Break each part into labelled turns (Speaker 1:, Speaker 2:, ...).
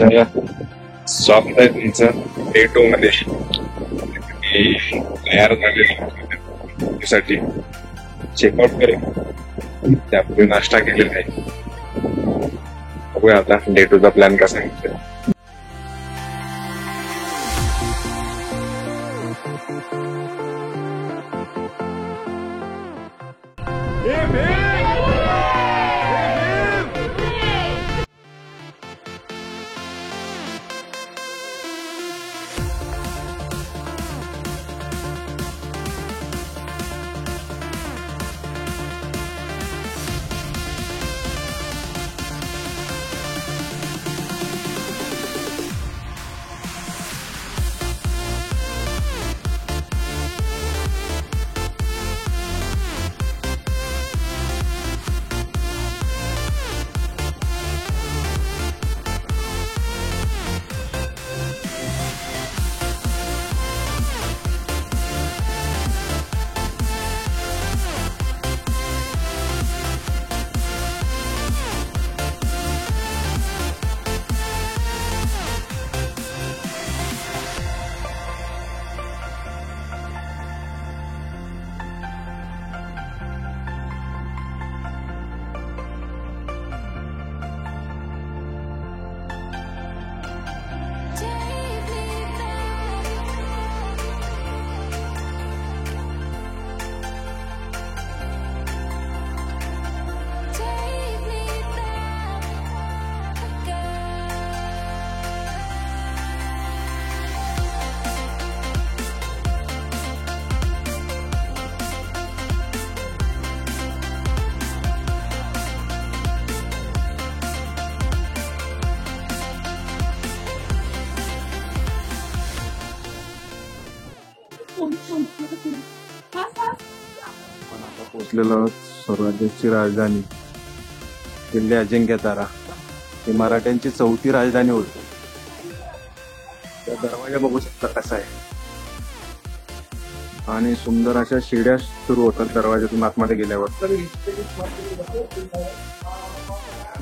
Speaker 1: तर स्वागत आहे तुमचं डे 2 मध्ये. तयार झालेले साठी चेकआउट करेल, त्यापूर्वी नाश्ता केलेला आहे. बघूया आता डे 2 चा प्लॅन कसा आहे. पोहोचलेलो स्वराज्याची राजधानी किल्ले अजिंक्यतारा. ही मराठ्यांची 4थी राजधानी होती. त्या दरवाजा बघू शकता कसा आहे, आणि सुंदर अशा शिड्या सुरू होतात दरवाजातून आतमध्ये गेल्यावर.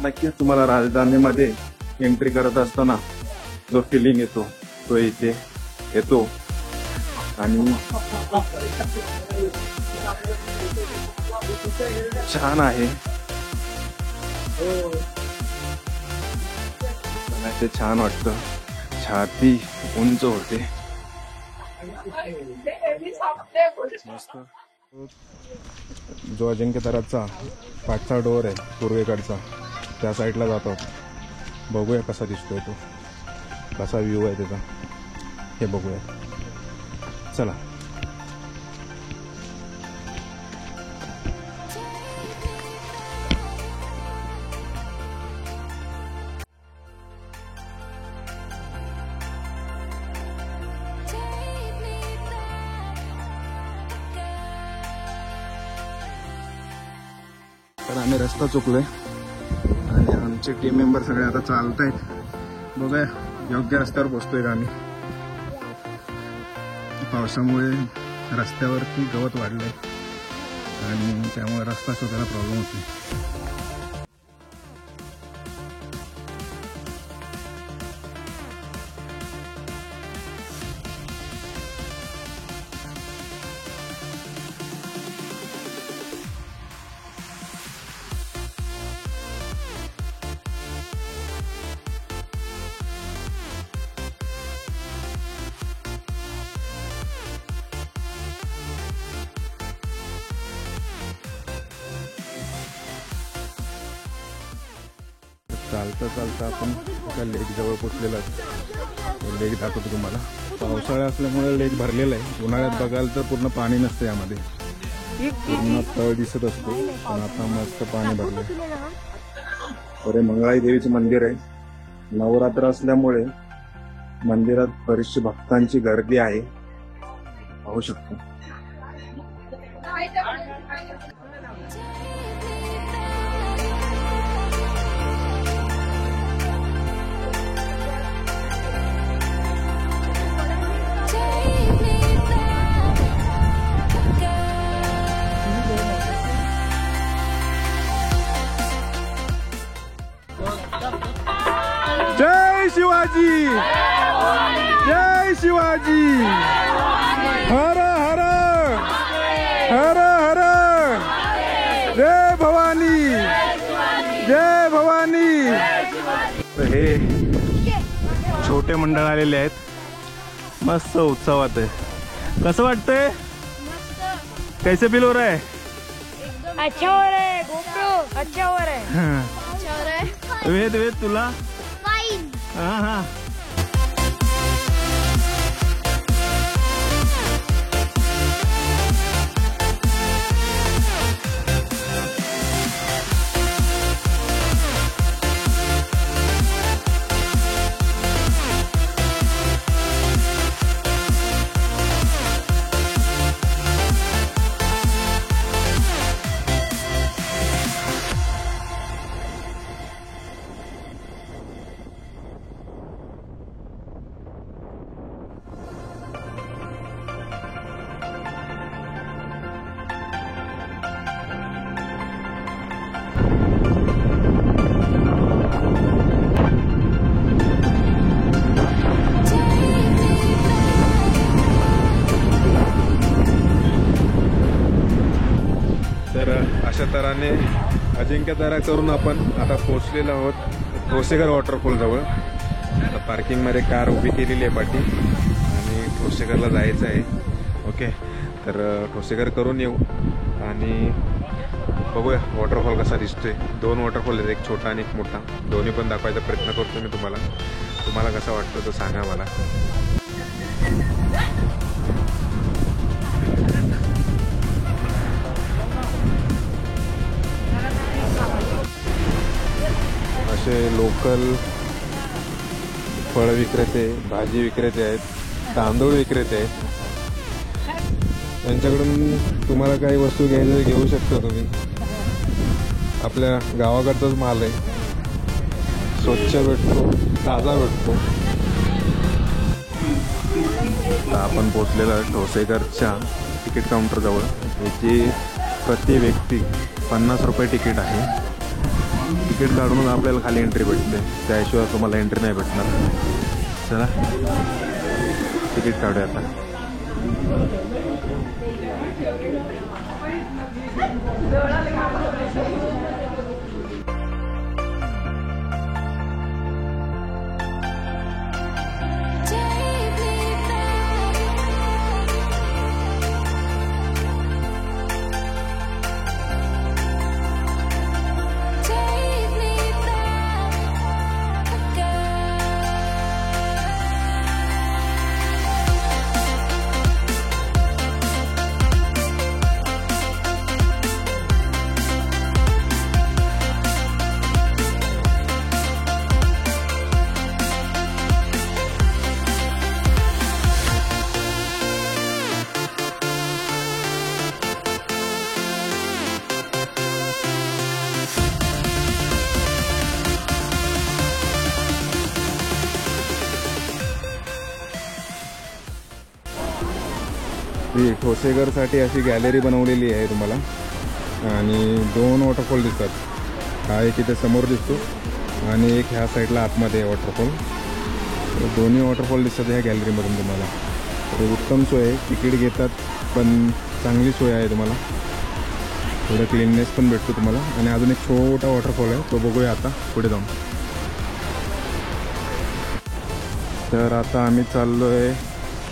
Speaker 1: नक्कीच तुम्हाला राजधानीमध्ये एंट्री करत असताना जो फिलिंग येतो तो इथे येतो. आणि छान आहे, ते छान वाटतं, छाती उंच होते. मस्त. जो अजिंक्यताराचा पाठचा डोर आहे पूर्वेकडचा, त्या साईडला जातो. बघूया कसा दिसतोय तो, कसा व्ह्यू आहे त्याचा, हे बघूया. चला. तर आम्ही रस्ता चुकलोय आणि आमचे टीम मेंबर सगळे आता चालत आहेत. बघूया योग्य रस्त्यावर पोहोचतोय का आम्ही. पावसामुळे रस्त्यावरती गवत वाढलंय आणि त्यामुळे रस्ता शोधायला प्रॉब्लेम होतोय. चालता चालता आपण एका लेक जवळ पोचलेलो आहोत. लेक दाखवतो तुम्हाला. पावसाळा असल्यामुळे लेक भरलेला आहे. उन्हाळ्यात बघाल तर पूर्ण पाणी नसतं यामध्ये, पूर्ण तळ दिसत असतो. पण आता मस्त पाणी भरलंय. अरे मंगळाई देवीचे मंदिर आहे. नवरात्र असल्यामुळे मंदिरात बरीचशी भक्तांची गर्दी आहे, पाहू शकतो.
Speaker 2: जय शिवाय.
Speaker 1: अंबाजी हर हर हर हर जय भवानी जय भवानी। हे छोटे मंडळ आलेले आहेत, मस्त उत्सवात आहे। कसं वाटतंय? कैसे फील हो रहा है?
Speaker 2: अच्छा हो रहा है गोप्रो, अच्छा हो रहा है, अच्छा हो रहा है।
Speaker 1: वेद वेद तुला?
Speaker 2: फाइन।
Speaker 1: हाँ हाँ अशा तऱ्हेने अजिंक्यतारा करून आपण आता पोहोचलेलो आहोत ठोसेघर वॉटरफॉल जवळ। आता पार्किंगमध्ये कार उभी केलेली आहे पाठी आणि ठोसेघरला जायचं आहे। ओके, तर ठोसेघर करून येऊ आणि बघूया वॉटरफॉल कसा दिसतोय। 2 वॉटरफॉल आहेत, एक छोटा आणि एक मोठा, दोन्ही पण दाखवायचा प्रयत्न करतो मी तुम्हाला। तुम्हाला कसा वाटतं तो सांगा मला। असे लोकल फळ विक्रेते, भाजी विक्रेते आहेत, तांदूळ विक्रेते आहेत, त्यांच्याकडून तुम्हाला काही वस्तू घ्यायचं घेऊ शकता तुम्ही। आपल्या गावाकडचाच माल आहे, स्वच्छ भेटतो, ताजा भेटतो। आपण पोचलेलो आहे ठोसेघरच्या तिकीट काउंटर जवळ। याची प्रति व्यक्ती 50 रुपये तिकीट आहे। तिकीट काढून आपल्याला खाली एंट्री भेटते, त्याशिवाय तुम्हाला एंट्री नाही भेटणार। चला तिकीट काढूया आता। ही ठोसेघरसाठी अशी गॅलरी बनवलेली आहे तुम्हाला आणि 2 वॉटरफॉल दिसतात। हा एक इथे समोर दिसतो आणि एक ह्या साईडला आतमध्ये वॉटरफॉल। दोन्ही वॉटरफॉल दिसतात ह्या गॅलरीमधून तुम्हाला। तर उत्तम सोय आहे, तिकीट घेतात पण चांगली सोय आहे तुम्हाला। थोडं क्लीननेस पण भेटतो तुम्हाला। आणि अजून एक छोटा वॉटरफॉल आहे, तो बघूया आता पुढे जाऊन। तर आता आम्ही चाललो आहे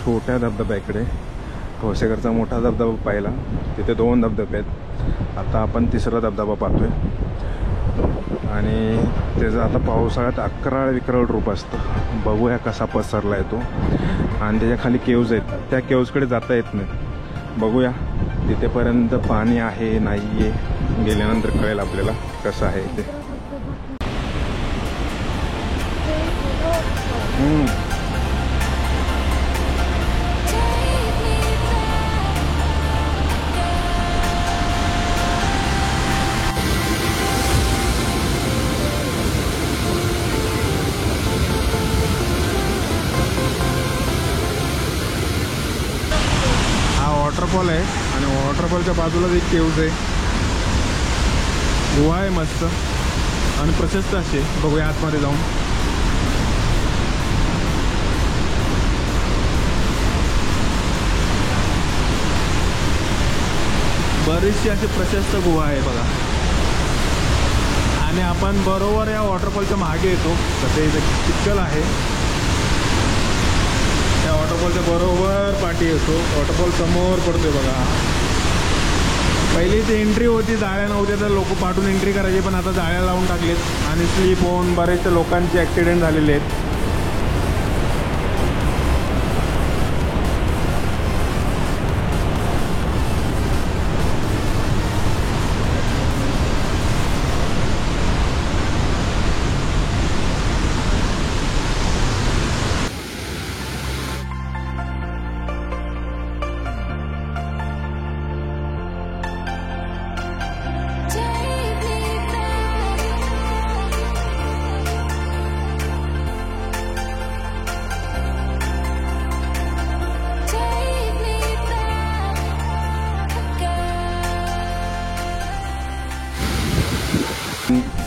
Speaker 1: छोट्या धबधब्याकडे। ठोसेघरचा मोठा धबधबा पाहिला, तिथे 2 धबधबे आहेत। आता आपण 3रा धबधबा पाहतोय आणि त्याचं आता पावसाळ्यात अक्राळ विक्राळ रूप असतं। बघूया कसा पसरला आहे तो। आणि त्याच्या खाली केव्ज आहेत, त्या केव्जकडे जाता येत नाही। बघूया तिथेपर्यंत पाणी आहे नाही आहे, गेल्यानंतर कळेल आपल्याला कसं आहे ते। वॉटरफॉल आहे आणि वॉटरफॉलच्या बाजूलाच एक केव्ज आहे, गुहा आहे मस्त आणि प्रशस्त असे। बघूया आतमध्ये जाऊन। बरीचशी अशी प्रशस्त गुहा आहे बघा. आणि आपण बरोबर या वॉटरफॉलच्या मागे येतो. तसे इथे चिखल आहे. त्या वॉटरफॉलच्या बरोबर पाठी येतो. वॉटरफॉल समोर पडतोय बघा. पहिली इथे एंट्री होती, जाळ्या नव्हत्या तर लोक पाठून एंट्री करायची, पण आता जाळ्या लावून टाकलेत आणि स्लीप होऊन बरेचशा लोकांचे ॲक्सिडेंट झालेले आहेत.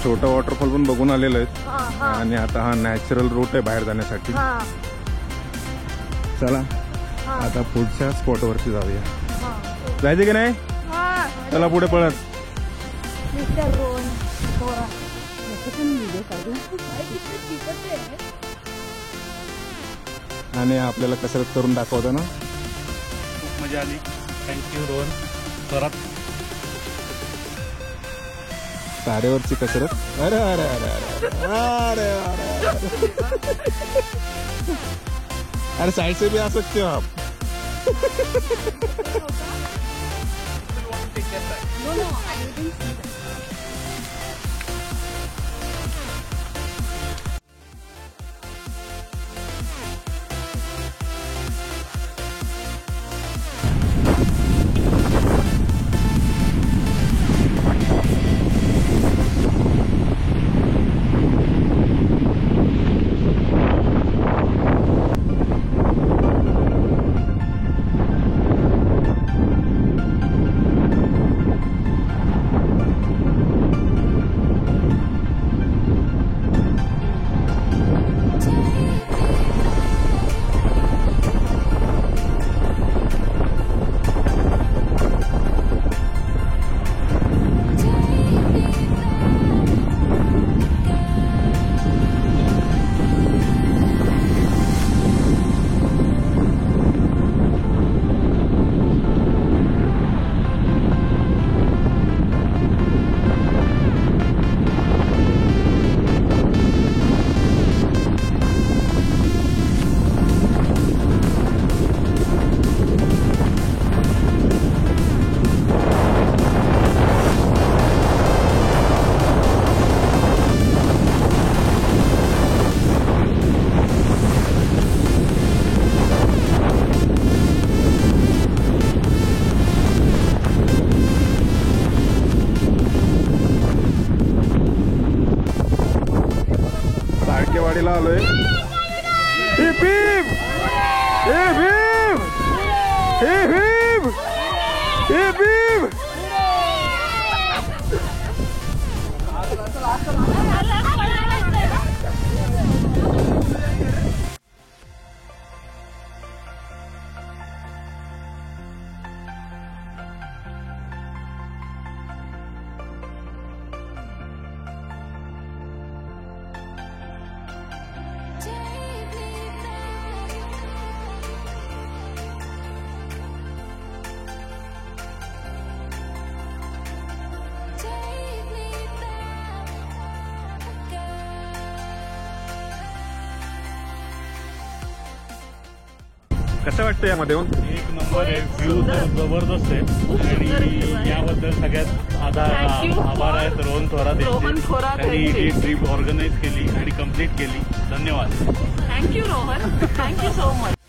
Speaker 1: छोटा वॉटरफॉल पण बघून आलेलो आहेत आणि आता हा नॅचरल रूट आहे बाहेर जाण्यासाठी. चला आता पुढच्या स्पॉटवरती जाऊया. जायचे की नाही? चला पुढे पळत. आणि आपल्याला कसरत करून दाखवतो ना.
Speaker 3: खूप मजा आली. थँक्यू रोहन. परत
Speaker 1: तारेवरची कसरत. अरे अरे अरे अरे अरे अरे अरे साइड से भी आ सकते हो आप. वाडीला आलोय. हे भीम, हे भीम, हे भीम, हे भीम. कसं वाटतं यामध्ये येऊन?
Speaker 3: एक नंबर आहे. व्ह्यू तर जबरदस्त आहे आणि याबद्दल सगळ्यात आभार आहेत रोहन थोरात यांचे. त्यांनी ही ट्रिप ऑर्गनाईज केली आणि कम्प्लीट केली. धन्यवाद.
Speaker 4: Thank you Rohan. Thank you so much.